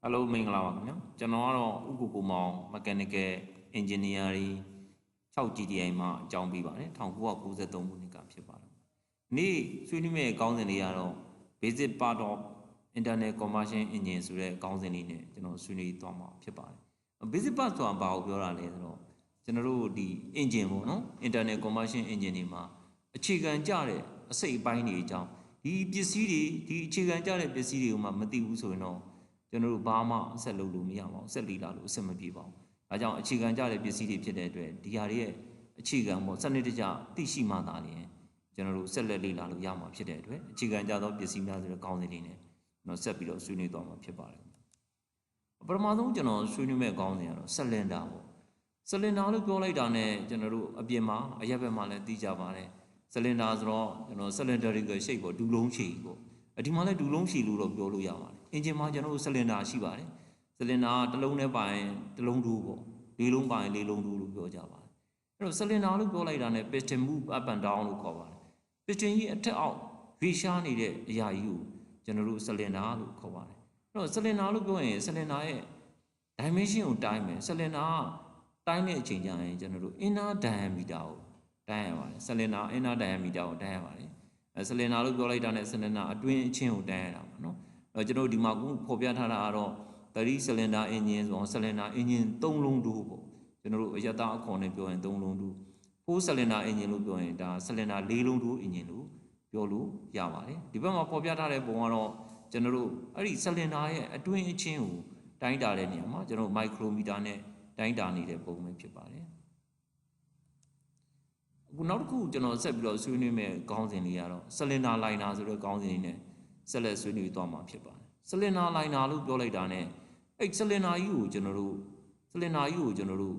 Hello မင်္ဂလာပါခင်ဗျာကျွန်တော်ကတော့ဥက္ကုကိုမောင် Mechanical Engineering 6 GTI မှာအကြောင်းပေးပါတယ်1993ခုနှစ်ကဖြစ်ပါတယ်နေ့ဆွေးနွေးမယ့်ခေါင်းစဉ်လေးကတော့ Basic Part of Internal Combustion Engine ဆိုတဲ့ခေါင်းစဉ်လေးနဲ့ကျွန်တော်ဆွေးနွေးသွားမှာဖြစ်ပါတယ် Basic Part ဆိုတာဘာကိုပြောတာလဲဆိုတော့ကျွန်တော်တို့ဒီ engine ပေါ့နော် Internal Combustion Engine တွေမှာအခြေခံကြတဲ့အစိတ်အပိုင်းတွေအကြောင်းဒီပစ္စည်းတွေဒီအခြေခံကြတဲ့ပစ္စည်းတွေကိုမှမသိဘူးဆိုရင်တော့ကျွန်တော်တို့ဘာမှဆက်လုပ်လို့မရပါဘူးဆက်လီလာလို့အဆင်မပြေပါဘူးဒါကြောင့်အခြေခံကြတဲ့ပစ္စည်းတွေဖြစ်တဲ့အတွက်ဒီဟာတွေရဲ့အခြေခံပေါ့စနစ်တကျသိရှိမှသာလျှင်ကျွန်တော်တို့ဆက်လက်လေ့လာလို့ရမှာဖြစ်တဲ့အတွက်အခြေခံကြသောပစ္စည်းများဆိုတဲ့ခေါင်းစဉ်လေးနဲ့ကျွန်တော်ဆက်ပြီးတော့ဆွေးနွေးသွားမှာဖြစ်ပါတယ်ပထမဆုံးကျွန်တော်ဆွေးနွေးမဲ့ခေါင်းစဉ်ကတော့ဆလင်ဒါပေါ့ဆလင်ဒါလို့ပြောလိုက်တာနဲ့ကျွန်တော်တို့အပြင်မှာအရက်ဘက်မှာလည်းသိကြပါတယ်ဆလင်ဒါဆိုတော့ကျွန်တော် cylindrical shape ပေါ့ဒူလုံးရှည်ပေါ့ဒီမှာလည်းဒူလုံးရှည်လို့တော့ပြောလို့ရပါတယ်အင်ဂျင်မှာကျွန်တော်တို့ဆလင်ဒါရှိပါတယ်ဆလင်ဒါတစ်လုံးနဲ့ပိုင်တစ်လုံးဒူးပေါ့လေးလုံးပိုင်လေးလုံးဒူးလို့ပြောကြပါတယ်အဲ့တော့ဆလင်ဒါလို့ပြောလိုက်တာနဲ့ piston move up and down လို့ခေါ်ပါတယ် piston ကြီးအထက်အောက်ရွေ့ရှားနေတဲ့အရာကြီးကိုကျွန်တော်တို့ဆလင်ဒါလို့ခေါ်ပါတယ်အဲ့တော့ဆလင်ဒါလို့ပြောရင်ဆလင်ဒါရဲ့ dimension ကိုတိုင်းမယ်ဆလင်ဒါကတိုင်းတဲ့အချိန်ကျရင်ကျွန်တော်တို့ inner diameter ကိုတိုင်းရပါတယ်ဆလင်ဒါ inner diameter ကိုတိုင်းရပါတယ်ဆလင်ဒါလို့ပြောလိုက်တာနဲ့ဆလင်ဒါအတွင်းအချင်းကိုတိုင်းရတာပါနော်အဲ့တော့ကျွန်တော်ဒီမှာခုဖော်ပြထားတာကတော့30 cylinder engine ဆိုတော့ cylinder engine 3လုံးတူပေါ့ကျွန်တော်တို့အရတာအခွန်နဲ့ပြောရင်3လုံးတူ4 cylinder engine လို့ပြောရင်ဒါ cylinder 4လုံးတူ engine လို့ပြောလို့ရပါတယ်ဒီဘက်မှာဖော်ပြထားတဲ့ပုံကတော့ကျွန်တော်တို့အဲ့ဒီ cylinder ရဲ့အတွင်းအချင်းကိုတိုင်းတာတဲ့နေရာမှာကျွန်တော် micrometer နဲ့တိုင်းတာနေတဲ့ပုံပဲဖြစ်ပါတယ်အခုနောက်တစ်ခုကျွန်တော်ဆက်ပြီးတော့ဆွေးနွေးမယ့်ခေါင်းစဉ်လေးကတော့ cylinder liner ဆိုတဲ့ခေါင်းစဉ်လေးနဲ့ဆက်လက်ဆွေးနွေးသွားမှာဖြစ်ပါတယ် cylinder liner လို့ပြောလိုက်တာနဲ့အဲ့ cylinder ကြီးကိုကျွန်တော်တို့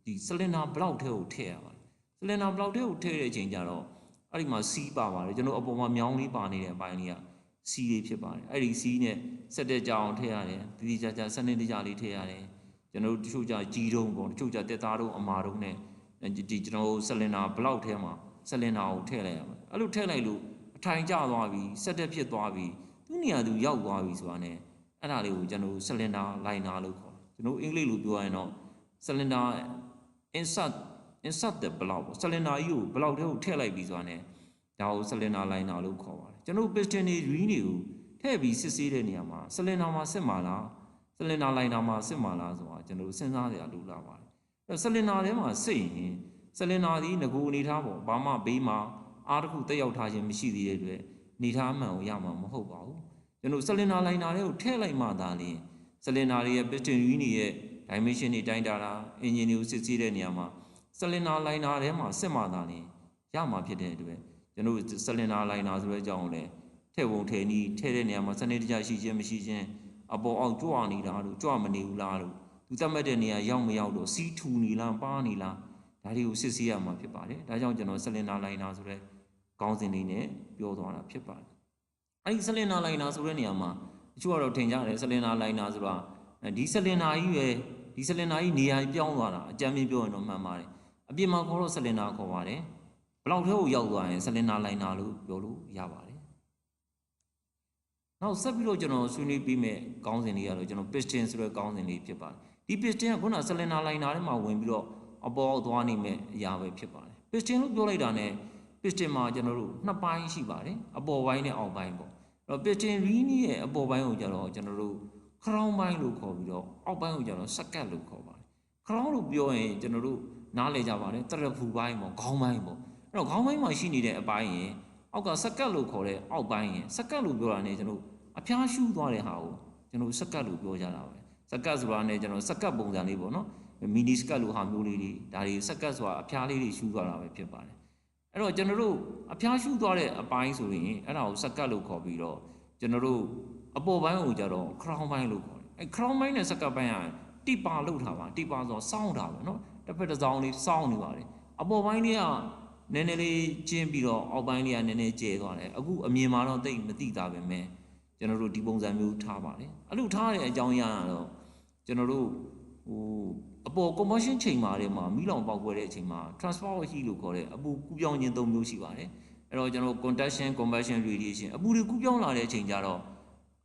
ဒီ cylinder block ထဲကိုထည့်ရပါတယ် cylinder block ထဲကိုထည့်တဲ့အချိန်ကျတော့အဲ့ဒီမှာ C ပါပါတယ်ကျွန်တော်အပေါ်မှာမြောင်းလေးပါနေတဲ့အပိုင်းလေးက C လေးဖြစ်ပါတယ်အဲ့ဒီ C နဲ့ဆက်တဲ့ကြအောင်ထည့်ရတယ်ဒီကြစနစ်တကျလေးထည့်ရတယ်ကျွန်တော်တို့တချို့ကြကြီးတုံးပေါ့တချို့ကြတက်သားတုံးအမာတုံးနဲ့ဒီကျွန်တော်ဆလင်ဒါဘလောက်ထဲမှာဆလင်ဒါကိုထည့်လိုက်ရမယ်အဲ့လိုထည့်လိုက်လို့အထိုင်ကျသွားပြီဆက်တက်ဖြစ်သွားပြီသူ့နေရာသူရောက်သွားပြီဆိုတာ ਨੇ အဲ့ဒါလေးကိုကျွန်တော်ဆလင်ဒါလိုင်နာလို့ခေါ်တယ်ကျွန်တော်အင်္ဂလိပ်လိုပြောရရင်တော့ဆလင်ဒါ insert the block ပေါ့ဆလင်ဒါကြီးကိုဘလောက်ထဲကိုထည့်လိုက်ပြီဆိုတာ ਨੇ ဒါကိုဆလင်ဒါလိုင်နာလို့ခေါ်ပါတယ်ကျွန်တော် piston တွေ ring တွေကိုထည့်ပြီးစစ်ဆေးတဲ့နေရာမှာဆလင်ဒါမှာစစ်မှာလားဆလင်ဒါလိုင်နာမှာစစ်မှာလားဆိုတာကျွန်တော်စဉ်းစားရလို့လာပါတယ်ဆလင်ဒါထဲမှာစစ်ရင်ဆလင်ဒါဒီငကိုအနေထားပေါ့ဘာမှဘေးမှာအားတစ်ခုတက်ရောက်ထားခြင်းမရှိသေးတဲ့အတွက်နေထားမှန်ကိုရမှာမဟုတ်ပါဘူးကျွန်တော်ဆလင်ဒါလိုင်နာတွေကိုထည့်လိုက်မှသာလျှင်ဆလင်ဒါတွေရဲ့ piston ring တွေရဲ့ dimension တွေတိုင်းတာတာ engine တွေကိုစစ်ဆေးတဲ့နေရာမှာဆလင်ဒါလိုင်နာထဲမှာစစ်မှသာလျှင်ရမှာဖြစ်တဲ့အတွက်ကျွန်တော်ဆလင်ဒါလိုင်နာဆိုတဲ့အကြောင်းလည်းထည့်ပုံထည့်နည်းထည့်တဲ့နေရာမှာစနစ်တကျရှိခြင်းမရှိခြင်းအပေါ်အောက်ကြွနေတာလို့ကြွမနေဘူးလားလို့သူသတ်မှတ်တဲ့နေရာရောက်မရောက်တော့စီးထူနေလားပါနေလားဒါတွေကိုစစ်ဆေးရမှာဖြစ်ပါတယ်ဒါကြောင့်ကျွန်တော်ဆလင်ဒါလိုင်နာဆိုတဲ့ခေါင်းစဉ်လေးနဲ့ပြောသွားတာဖြစ်ပါတယ်အဲဒီဆလင်ဒါလိုင်နာဆိုတဲ့နေရာမှာအချို့ကတော့ထင်ကြတယ်ဆလင်ဒါလိုင်နာဆိုတာဒီဆလင်ဒါကြီးပဲဒီဆလင်ဒါကြီးနေရာပြောင်းသွားတာအကြမ်းမြင်ပြောရင်တော့မှန်ပါတယ်အပြင်မှာခေါ်တော့ဆလင်ဒါခေါ်ပါတယ်ဘလောက်ထဲကိုရောက်သွားရင်ဆလင်ဒါလိုင်နာလို့ပြောလို့ရပါတယ်နောက်ဆက်ပြီးတော့ကျွန်တော်ဆွေးနွေးပြီးမဲ့ခေါင်းစဉ်လေးကတော့ကျွန်တော် piston ဆိုတဲ့ခေါင်းစဉ်လေးဖြစ်ပါတယ်ဒီ piston ကခုနဆလင်ဒါလိုင်နာထဲမှာဝင်ပြီးတော့အပေါ်သွားနေမဲ့အရာပဲဖြစ်ပါတယ် piston လို့ပြောလိုက်တာ ਨੇ piston မှာကျွန်တော်တို့နှစ်ပိုင်းရှိပါတယ်အပေါ်ပိုင်းနဲ့အောက်ပိုင်းပေါ့အဲ့တော့ piston ring ရဲ့အပေါ်ပိုင်းကိုကျတော့ကျွန်တော်တို့ crown ပိုင်းလို့ခေါ်ပြီးတော့အောက်ပိုင်းကိုကျတော့ socket လို့ခေါ်ပါတယ် crown လို့ပြောရင်ကျွန်တော်တို့နားလည်ကြပါတယ်တရဖူပိုင်းပေါ့ခေါင်းပိုင်းပေါ့အဲ့တော့ခေါင်းပိုင်းမှာရှိနေတဲ့အပိုင်းရင်အောက်က socket လို့ခေါ်တဲ့အောက်ပိုင်းရင် socket လို့ပြောတာ ਨੇ ကျွန်တော်အဖျားရှူးသွားတဲ့ဟာကိုကျွန်တော် socket လို့ပြောကြတာပဲ socket ဆိုတာ ਨੇ ကျွန်တော် socket ပုံစံလေးပေါ့နော်မီနီစကတ်လိုဟာမျိုးလေးတွေဒါတွေစက်ကတ်ဆိုတာအဖျားလေးတွေရှူးသွားတာပဲဖြစ်ပါတယ်အဲ့တော့ကျွန်တော်တို့အဖျားရှူးသွားတဲ့အပိုင်းဆိုရင်အဲ့ဒါကိုစက်ကတ်လို့ခေါ်ပြီးတော့ကျွန်တော်တို့အပေါ်ပိုင်းကိုကြတော့ crown ပိုင်းလို့ခေါ်တယ်အဲ့ crown ပိုင်းနဲ့စက်ကတ်ပိုင်းကတိပါလောက်ထားပါတိပါဆိုတော့စောင်းတာပဲเนาะတစ်ဖက်တစ်စောင်းလေးစောင်းနေပါတယ်အပေါ်ပိုင်းလေးကနည်းနည်းလေးကျင်းပြီးတော့အောက်ပိုင်းလေးကနည်းနည်းကျဲသွားတယ်အခုအမြင်မှာတော့တိတ်မသိတာပဲမဲ့ကျွန်တော်တို့ဒီပုံစံမျိုးထားပါတယ်အဲ့လိုထားတဲ့အကြောင်းအရာကတော့ကျွန်တော်တို့အပေါ် combustion chamber တွေမှာမီးလောင်ပေါက်ကွဲတဲ့အချိန်မှာ transfer heat လို့ခေါ်တဲ့အပူကူးပြောင်းခြင်း၃မျိုးရှိပါတယ်အဲ့တော့ကျွန်တော် conduction combustion radiation အပူတွေကူးပြောင်းလာတဲ့အချိန်ကျတော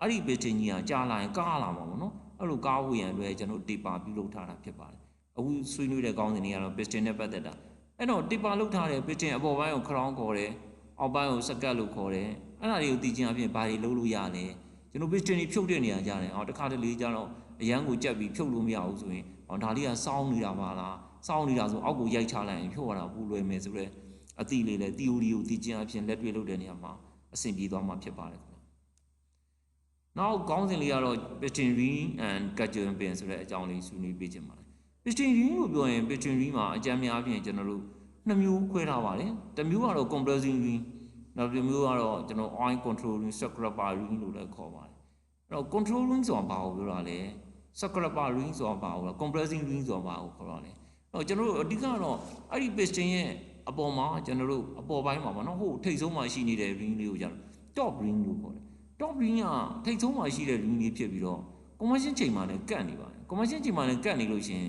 ့အဲ့ဒီ piston ကြီးကကြာလာရင်ကားလာမှာပေါ့နော်အဲ့ အဲ့လိုကားဝေရန်အတွက်ကျွန်တော်တေပါပြုလုပ်ထားတာဖြစ်ပါတယ်အခုဆွေးနွေးတဲ့ကောင်းစဉ်တွေကတော့ piston နဲ့ပတ်သက်တာအဲ့တော့တေပါလုပ်ထားတဲ့ piston အပေါ်ပိုင်းကို crown ခေါ်တယ်အောက်ပိုင်းကို socket လို့ခေါ်တယ်အဲ့ဒါတွေကိုသိချင်းအပြင်ဘာတွေလုပ်လို့ရလဲကျွန်တော် piston တွေဖြုတ်တဲ့နေရာကြတယ်တခါတလေကျတော့အရန်ကိုကြက်ပြီးဖြုတ်လို့မရဘူးဆိုရင်ဒါလေးကစောင်းနေတာပါလားစောင်းနေတာဆိုအောက်ကိုရိုက်ချလိုက်ရင်ဖြုတ်ရတာပူလွယ်မယ်ဆိုတော့အတိလေးလေ theory ကိုသိချင်းအပြင်လက်တွေ့လုပ်တဲ့နေရာမှာအဆင်ပြေသွားမှာဖြစ်ပါတယ်ခင်ဗျနောက်ခေါင်းစဉ်လေးကတော့ piston ring and gudgeon pin ဆိုတဲ့အကြောင်းလေးဆွေးနွေးပေးခြင်းပါတယ် piston ring လို့ပြောရင် piston ring မှာအကြမ်းများအပြင်ကျွန်တော်တို့နှစ်မျိုးခွဲထားပါတယ်တစ်မျိုးကတော့ compressing ring နောက်တစ်မျိုးကတော့ကျွန်တော် oil control ring scraper ring လို့လည်းခေါ်ပါတယ်အဲ့တော့ control ring ဆိုတာဘာကိုပြောတာလဲ scraper ring ဆိုတာဘာကိုလဲ compressing ring ဆိုတာဘာကိုခေါ်တာလဲအဲ့တော့ကျွန်တော်တို့အဓိကတော့အဲ့ဒီ piston ရဲ့အပေါ်မှာကျွန်တော်တို့အပေါ်ပိုင်းမှာပေါ့နော်ဟိုထိပ်ဆုံးမှာရှိနေတဲ့ ring လေးကိုကျတော့ top ring လို့ခေါ်တယ် top ring ကထိပ်ဆုံးမှာရှိတဲ့ ring လေးဖြစ်ပြီးတော့ conversion ချိန်မှာလည်းကတ်နေပါတယ် conversion ချိန်မှာလည်းကတ်နေလို့ရှင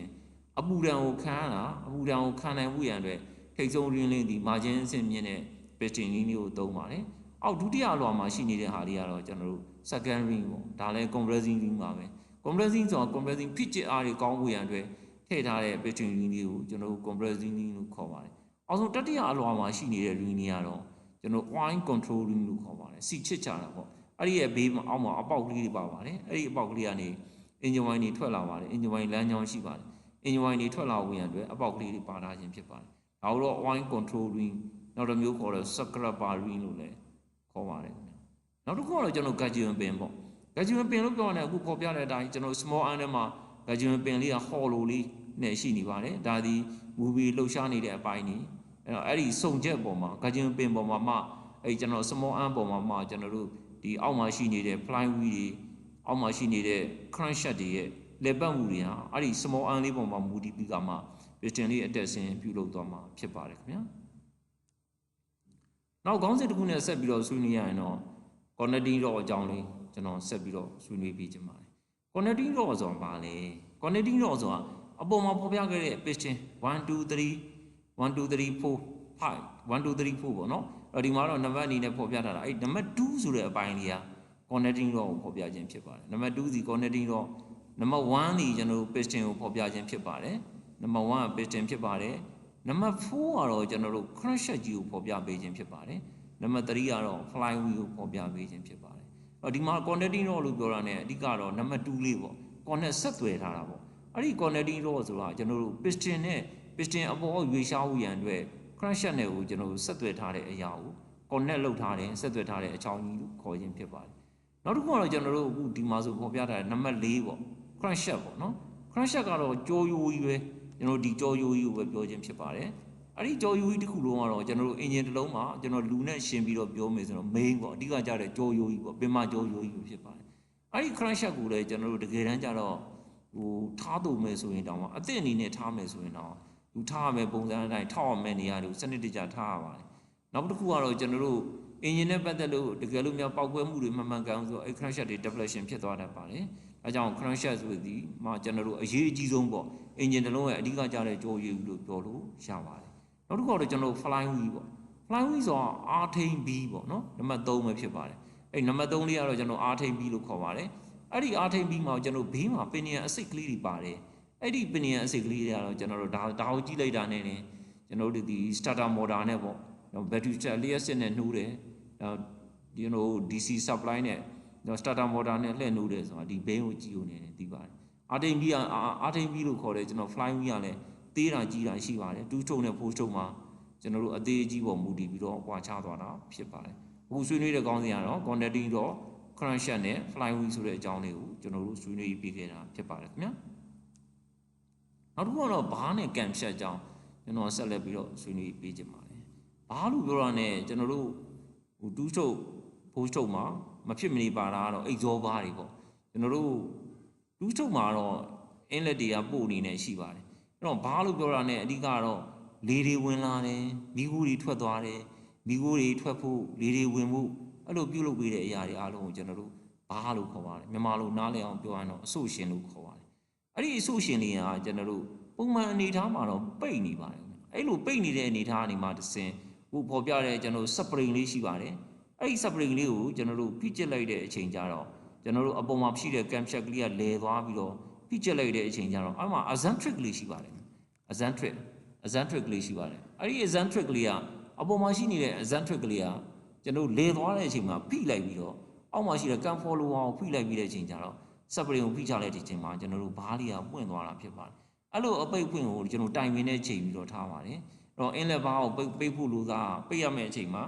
်အပူဒဏ်ကိုခံရတာအပူဒဏ်ကိုခံနိုင်မှုရန်အတွက်ထိပ်ဆုံး ring လေးဒီ margin အဆင့်မြင့်တဲ့ piston ring လေးကိုသုံးပါတယ်အောက်ဒုတိယအလွှာမှာရှိနေတဲ့ဟာလေးကတော့ကျွန်တော်တို့ second ring ပေါ့ဒါလည်း compressing ring ပါပဲ compressing ဆိုတာ compressing ဖြစ်ကျအားတွေကောင်းဖို့ရန်အတွက်ထည့်ထားတဲ့ piston ring လေးကိုကျွန်တော်တို့ compressing ring လို့ခေါ်ပါတယ်အောင်ဆုံးတတိယအလွှာမှာရှိနေတဲ့ ring တွေကတော့ကျွန်တော် oil control ring လို့ခေါ်ပါတယ်စီချစ်ချတာပေါ့အဲ့ဒီရဲ့ဘေးမှာအောက်မှာအပေါက်ကလေးတွေပါပါတယ်အဲ့ဒီအပေါက်ကလေးကနေ engine wine တွေထွက်လာပါတယ် engine wine လမ်းကြောင်းရှိပါတယ် engine wine တွေထွက်လာဝင်ရန်အတွက်အပေါက်ကလေးတွေပါထားခြင်းဖြစ်ပါတယ်ဒါတော့ oil control ring နောက်တစ်မျိုးခေါ်တဲ့ scraper ring လို့လည်းခေါ်ပါတယ်နောက်တစ်ခုကတော့ကျွန်တော် gudgeon pin ပေါ့ gudgeon pin လို့ပြောရတယ်အခုပေါ်ပြတဲ့အတိုင်းကျွန်တော် small arm ထဲမှာ gudgeon pin လေးက hollow လေးနဲ့ရှိနေပါတယ်ဒါဒီ movie လှုပ်ရှားနေတဲ့အပိုင်းနေအဲ့ဒီစုံချက်ပေါ်မှာ gudgeon pin ပေါ်မှာမှအဲ့ကျွန်တော် small arm ပေါ်မှာမှကျွန်တော်တို့ဒီအောက်မှာရှိနေတဲ့ fly wheel တွေအောက်မှာရှိနေတဲ့ crankshaft တွေရဲ့လေပတ်မှုတွေဟာအဲ့ဒီ small arm လေးပေါ်မှာမူတည်ပြီးကမှ piston လေးအတက်ဆင်းပြုလုပ်သွားမှာဖြစ်ပါတယ်ခင်ဗျာနောက်ခေါင်းစဉ်တစ်ခုနဲ့ဆက်ပြီးတော့ဆွေးနွေးရရင်တော့ connecting rod အကြောင်းလေးကျွန်တော်ဆက်ပြီးတော့ဆွေးနွေးပေးခြင်းပါတယ် connecting rod ဆိုတာဘာလဲ connecting rod ဆိုတာအပေါ်မှာဖော်ပြခဲ့တဲ့ piston 1 2 3 1 2 3 4 5 1 2 3 4ပေါ့နော်အဲ့ဒီမှာတော့နံပါတ်အနေနဲ့ဖော်ပြထားတာအဲ့နံပါတ်2ဆိုတဲ့အပိုင်းလေးက connecting rod ကိုဖော်ပြခြင်းဖြစ်ပါတယ်နံပါတ်2စီ connecting rod နံပါတ်1ဒီကျွန်တော်တို့ piston ကိုဖော်ပြခြင်းဖြစ်ပါတယ်နံပါတ်1က piston ဖြစ်ပါတယ်နံပါတ်4ကတော့ကျွန်တော်တို့ crankshaft ကြီးကိုဖော်ပြပေးခြင်းဖြစ်ပါတယ်နံပါတ်3ကတော့ fly wheel ကိုဖော်ပြပေးခြင်းဖြစ်ပါတယ်အဲ့ဒီမှာ connecting rod လို့ပြောတာ ਨੇ အဓိကတော့နံပါတ်2လေးပေါ့ connect ဆက်သွယ်ထားတာပေါ့အဲ့ဒီ connecting rod ဆိုတာကျွန်တော်တို့ piston နဲ့ piston အပေါ်ရွေးရှားမှုရန်အတွက် crankshaft နဲ့ကိုကျွန်တော်တို့ဆက်သွယ်ထားတဲ့အရာကို connect လုပ်ထားတယ်ဆက်သွယ်ထားတဲ့အချောင်းကြီးလို့ခေါ်ခြင်းဖြစ်ပါတယ်နောက်တစ်ခုကတော့ကျွန်တော်တို့အခုဒီမှာဆိုဖော်ပြထားတဲ့နံပါတ်4ပေါ့ crankshaft ပေါ့နော် crankshaft ကတော့ကြောယိုးကြီးပဲကျွန်တော်ဒီကြောယိုးကြီးကိုပဲပြောခြင်းဖြစ်ပါတယ်အဲ့ဒီကြောယိုးကြီးတစ်ခုလုံးကတော့ကျွန်တော်တို့ engine တစ်လုံးမှာကျွန်တော်လူနဲ့ရှင်းပြီးတော့ပြောမယ်ဆိုတော့ main ပေါ့အဓိကကြတဲ့ကြောယိုးကြီးပေါ့ပင်မကြောယိုးကြီးဖြစ်ပါတယ်အဲ့ဒီ crankshaft ကိုလည်းကျွန်တော်တို့တကယ်တမ်းကျတော့ဟိုထားတူမယ်ဆိုရင်တောင်မှအသစ်အနေနဲ့ထားမယ်ဆိုရင်တော့လူထားရမယ်ပုံစံအတိုင်းထောက်ရမယ်နေရာတွေကိုစနစ်တကျထားရပါတယ်နောက်တစ်ခုကတော့ကျွန်တော်တို့ engine နဲ့ပတ်သက်လို့တကယ်လို့များပောက်ကွဲမှုတွေမှန်မှန်ကန်ဆိုအဲ့ crankshaft တွေ deflection ဖြစ်သွားတတ်ပါတယ်အဲကြောင့် crankshaft ဆိုသည်မှာကျွန်တော်တို့အရေးအကြီးဆုံးပေါ့ engine တစ်လုံးရဲ့အဓိကကျတဲ့ကြောရည်လို့ပြောလို့ရပါတယ်နောက်တစ်ခုကတော့ကျွန်တော်တို့ fly wheel ပေါ့ fly wheel ဆိုတာအားထိန် B ပေါ့နော်နံပါတ်3ပဲဖြစ်ပါတယ်အဲ့နံပါတ်3လေးကတော့ကျွန်တော်အားထိန် B လို့ခေါ်ပါတယ်အဲ့ဒီအားထိန် B မှာကျွန်တော်ဘေးမှာ pinion အစိတ်ကလေးတွေပါတယ်အဲ့ဒီ pinion အစိတ်ကလေးတွေကတော့ကျွန်တော်တို့ဒါကိုကြည့်လိုက်တာနဲ့ကျွန်တော်တို့ဒီ starter motor နဲ့ပေါ့ battery cell လျှက်စစ်နဲ့နှိုးတယ်ကျွန်တော် DC supply နဲ့ starter motor နဲ့လှည့်နှိုးတယ်ဆိုတာဒီဘင်းကိုကြည့်လို့နေတယ်သိပါတယ်အားထိန် B ကအားထိန် B လို့ခေါ်တယ်ကျွန်တော် fly wheel ကလည်းသေးတာကြီးတာရှိပါတယ်တူးထုံနဲ့ဖိုးထုံမှာကျွန်တော်တို့အသေးအကြီးပေါ်မူတည်ပြီးတော့ကွာခြားသွားတာဖြစ်ပါတယ်အခုဆွေးနွေးတဲ့ကောင်းစဉ်ကတော့ connecting တော့ crankshaft နဲ့ fly wheel ဆိုတဲ့အကြောင်းလေးကိုကျွန်တော်တို့ဆွေးနွေးပြီးခဲ့တာဖြစ်ပါတယ်ခင်ဗျာနောက်တစ်ခုကတော့ဘားနဲ့ကံဖြတ်အကြောင်းကျွန်တော်ဆက်လက်ပြီးတော့ဆွေးနွေးပေးခြင်းပါတယ်ဘားလို့ပြောတာနဲ့ကျွန်တော်တို့ဟိုတူးထုံဖိုးထုံမှာမဖြစ်မနေပါတာကတော့ exhaust bar တွေပေါ့ကျွန်တော်တို့တူးထုံမှာတော့ inlet တွေကပို့အနေနဲ့ရှိပါတယ်အဲ့တော့ဘားလို့ပြောတာနဲ့အဓိကတော့လေတွေဝင်လာတယ်မီးခိုးတွေထွက်သွားတယ်မီးခိုးတွေထွက်ဖို့လေတွေဝင်ဖို့အဲ့လိုပြုလုပ်ပေးတဲ့အရာတွေအားလုံးကိုကျွန်တော်တို့ဘားလို့ခေါ်ပါတယ်မြန်မာလိုနားလည်အောင်ပြောရရင်တော့အဆိုရှင်လို့ခေါ်ပါတယ်အဲ့ဒီအဆိုရှင်တွေကကျွန်တော်တို့ပုံမှန်အနေထားမှာတော့ပိတ်နေပါတယ်အဲ့လိုပိတ်နေတဲ့အနေထားအနေမှာတစ်စင်ဟိုပေါ်ပြတဲ့ကျွန်တော် spring လေးရှိပါတယ်အဲ့ဒီ spring လေးကိုကျွန်တော်တို့ဖိကျစ်လိုက်တဲ့အချိန်ကျတော့ ကျွန်တော်တို့အပေါ်မှာဖြစ်တဲ့ cam shot ကလေးကလဲသွားပြီးတော့ဖိကျက်လိုက်တဲ့အချိန်ကျတော့အဲ့မှာ eccentric လေးရှိပါတယ် eccentric ကလေးရှိပါတယ်အဲ့ဒီ eccentric ကလေးကအပေါ်မှာရှိနေတဲ့ eccentric ကလေးကကျွန်တော်လဲသွားတဲ့အချိန်မှာဖိလိုက်ပြီးတော့အောက်မှာရှိတဲ့ cam follower ကိုဖိလိုက်ပြီးတဲ့အချိန်ကျတော့ spring ကိုဖိချလိုက်တဲ့အချိန်မှာကျွန်တော်တို့ဘားလေးကပွင့်သွားတာဖြစ်ပါတယ်အဲ့လိုအပိတ်ပွင့်ကိုကျွန်တော်တိုင်ပင်နဲ့ချိန်ပြီးတော့ထားပါတယ်အဲ့တော့ inlet bar ကိုပိတ်ဖို့လို့သာပိတ်ရမယ့်အချိန်မှာ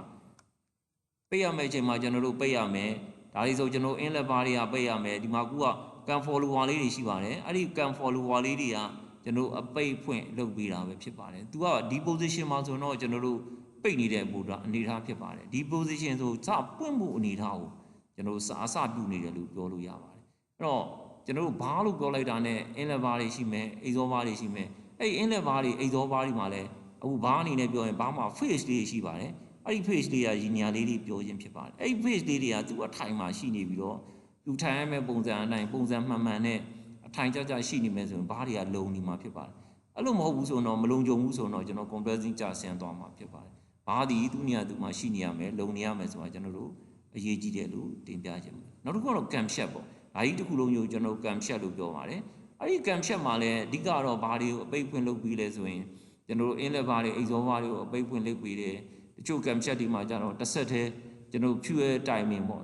ကျွန်တော်တို့ပိတ်ရမယ်ဒါလေးဆိုကျွန်တော် inlet bar တွေကပိတ်ရမယ်ဒီမှာကူက cam follower လေးတွေရှိပါတယ်အဲ့ဒီ cam follower လေးတွေကကျွန်တော်အပိတ်ဖွင့်လုပ်ပေးတာပဲဖြစ်ပါတယ်သူကဒီ position မှာဆိုတော့ကျွန်တော်တို့ပိတ်နေတဲ့ပုံတော့အနေထားဖြစ်ပါတယ်ဒီ position ဆိုစပွင့်မှုအနေထားကိုကျွန်တော်အစပြုနေတယ်လို့ပြောလို့ရပါတယ်အဲ့တော့ကျွန်တော်တို့ဘာလို့ပြောလိုက်တာနဲ့ inlet bar တွေရှိမယ် exhaust bar တွေရှိမယ်အဲ့ inlet bar တွေ exhaust bar တွေမှာလည်းအခုဘာအနေနဲ့ပြောရင်ဘာမှ face လေးရှိပါတယ်အဲ့ဒီ face လေးကရည်ညာလေးတွေပြောခြင်းဖြစ်ပါတယ်အဲ့ဒီ face လေးတွေကသူ့အထိုင်မှာရှိနေပြီးတော့သူထိုင်ရမယ့်ပုံစံအတိုင်းပုံစံမှန်နဲ့အထိုင်ကြရှိနေမယ်ဆိုရင်ဘာတွေကလုံနေမှာဖြစ်ပါတယ်အဲ့လိုမဟုတ်ဘူးဆိုတော့မလုံခြုံဘူးဆိုတော့ကျွန်တော် compressing ကြဆင်းသွားမှာဖြစ်ပါတယ်ဘာဒီသူ့နေရာသူ့မှာရှိနေရမယ်လုံနေရမယ်ဆိုတာကျွန်တော်တို့အရေးကြီးတယ်လို့တင်ပြခြင်းပါတယ်နောက်တစ်ခုကတော့ cam shot ပေါ့ဒါကြီးတစ်ခုလုံးကိုကျွန်တော် cam shot လို့ပြောပါတယ်အဲ့ဒီ cam shot မှာလည်းအဓိကတော့ဘာတွေကိုအပိတ်ဖွင့်လုပ်ပြီးလဲဆိုရင်ကျွန်တော်တို့ inlet bar တွေ exhaust bar တွေကိုအပိတ်ဖွင့်လုပ်ပြီးတယ်တချို့ cam shot တွေမှာကျတော့တစ်ဆက်တည်းကျွန်တော် fuel timing ပေါ့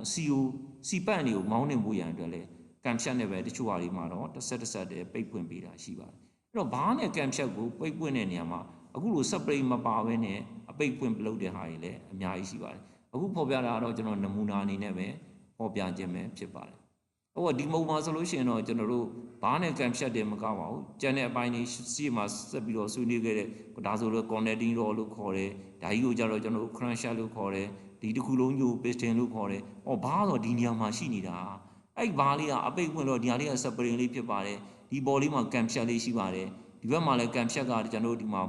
စီပန့်တွေကိုမောင်းနှင်ဖို့ရန်အတွက်လဲ cam shot နဲ့ပဲတချို့ဟာတွေမှာတော့တစ်ဆက်တည်းပိတ်ဖွင့်ပေးတာရှိပါတယ်အဲ့တော့ဘားနဲ့ cam shot ကိုပိတ်ဖွင့်တဲ့နေရာမှာအခုလို spray မပါဘဲနဲ့အပိတ်ဖွင့်လုပ်တဲ့ဟာတွေလည်းအများကြီးရှိပါတယ်အခုဖော်ပြတာကတော့ကျွန်တော်နမူနာအနေနဲ့ပဲဖော်ပြခြင်းပဲဖြစ်ပါတယ်ဟိုဒီမုံမှာဆိုလို့ရှိရင်တော့ကျွန်တော်တို့ဘားနဲ့ cam shot တယ်မကပါဘူးကျန်တဲ့အပိုင်းတွေစီမှာဆက်ပြီးတော့ဆွေးနွေးခဲ့တဲ့ဒါဆိုတော့ connecting rod လို့ခေါ်တယ်ဒါကြီးကိုကြတော့ကျွန်တော်တို့ crank shaft လို့ခေါ်တယ်ဒီတစ်ခုလုံးကို piston လို့ခေါ်တယ်ဘားဆိုဒီနေရာမှာရှိနေတာအဲ့ဘားလေးကအပိတ်ဖွင့်တော့ဒီဟာလေးက spring လေးဖြစ်ပါတယ်ဒီဘော်လေးမှာ cam shot လေးရှိပါတယ်ဒီဘက်မှာလည်း cam shot ကကျွန်တော်တို့ဒီမှာ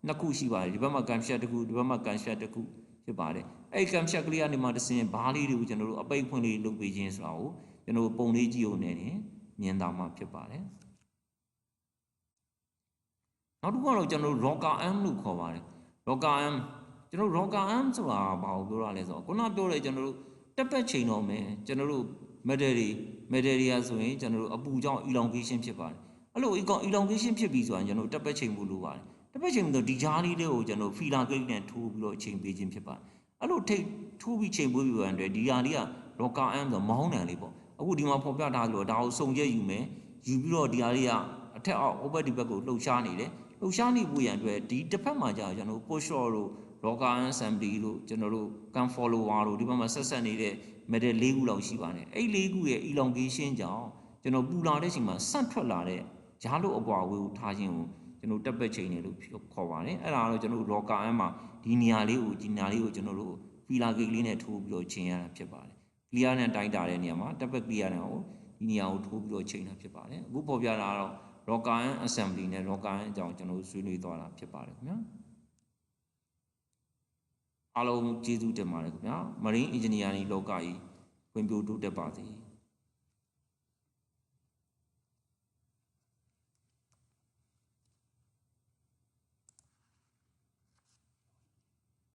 နှစ်ခုရှိပါတယ်ဒီဘက်မှာ cam shot တစ်ခုဒီဘက်မှာ cam shot တစ်ခုဖြစ်ပါတယ်အဲ့ cam shot ကလေးကနေမှတစ်စင်ဘားလေးတွေကိုကျွန်တော်တို့အပိတ်ဖွင့်လေးလုပ်ပေးခြင်းဆိုတာကိုကျွန်တော်ပုံလေးကြည့်အောင်နေမြင်တာမှဖြစ်ပါတယ်နောက်တစ်ခုကတော့ကျွန်တော်တို့ rocker arm လို့ခေါ်ပါတယ် rocker arm ကျွန်တော် rocker arm ဆိုတာဘာကိုပြောရလဲဆိုတော့ခုနပြောတဲ့ကျွန်တော်တို့တက်ပတ်ချိန်တော့မယ်ကျွန်တော်တို့ metal တွေဆိုရင်ကျွန်တော်တို့အပူကြောင့် elongation ဖြစ်ပါတယ်အဲ့လို elongation ဖြစ်ပြီးဆိုရင်ကျွန်တော်တက်ပတ်ချိန်ဖို့လိုပါတယ်တက်ပတ်ချိန်ဆိုဒီကြားလေးတွေကိုကျွန်တော် feeler gauge နဲ့ထိုးပြီးတော့ချိန်ပေးခြင်းဖြစ်ပါတယ်အဲ့လိုထိုးပြီးချိန်ပေးပြီးရတဲ့ဒီဟာလေးက rocker arm ဆိုမောင်းတယ်လေးပေါ့အခုဒီမှာဖော်ပြထားလို့ဒါကိုစုံချက်ယူမယ်ယူပြီးတော့ဒီဟာလေးကအထက်အောက် over ဒီဘက်ကိုလှုပ်ရှားနေတယ်လှုပ်ရှားနေဖို့ရန်အတွက်ဒီတစ်ဖက်မှာကြာကျွန်တော် push shot တို့ rocker arm assembly တို့ကျွန်တော်တို့ cam follower တို့ဒီဘက်မှာဆက်နေတဲ့ metal ၄ခုလောက်ရှိပါတယ်အဲ့၄ခုရဲ့ elongation ကြောင့်ကျွန်တော်ပူလာတဲ့အချိန်မှာဆန့်ထွက်လာတဲ့ရားလို့အကွာဝေးကိုထားခြင်းကိုကျွန်တော်တက်ပတ်ချိန်တယ်လို့ခေါ်ပါတယ်အဲ့ဒါကတော့ကျွန်တော် rocker arm မှာဒီနေရာလေးကိုကျွန်တော်တို့ feeler gauge လေးနဲ့ထိုးပြီးတော့ချိန်ရတာဖြစ်ပါတယ် clear နဲ့တိုင်းတာတဲ့နေရာမှာတက်ပတ် clear နဲ့ကိုဒီနေရာကိုထိုးပြီးတော့ချိန်တာဖြစ်ပါတယ်အခုပေါ်ပြတာကတော့ rocker arm assembly နဲ့ rocker arm အကြောင်းကျွန်တော်ဆွေးနွေးသွားတာဖြစ်ပါတယ်ခင်ဗျာအားလုံးကျေးဇူးတင်ပါတယ်ခင်ဗျာ Marine Engineering လောကကြီးဖွံ့ဖြိုးတိုးတက်ပါစေ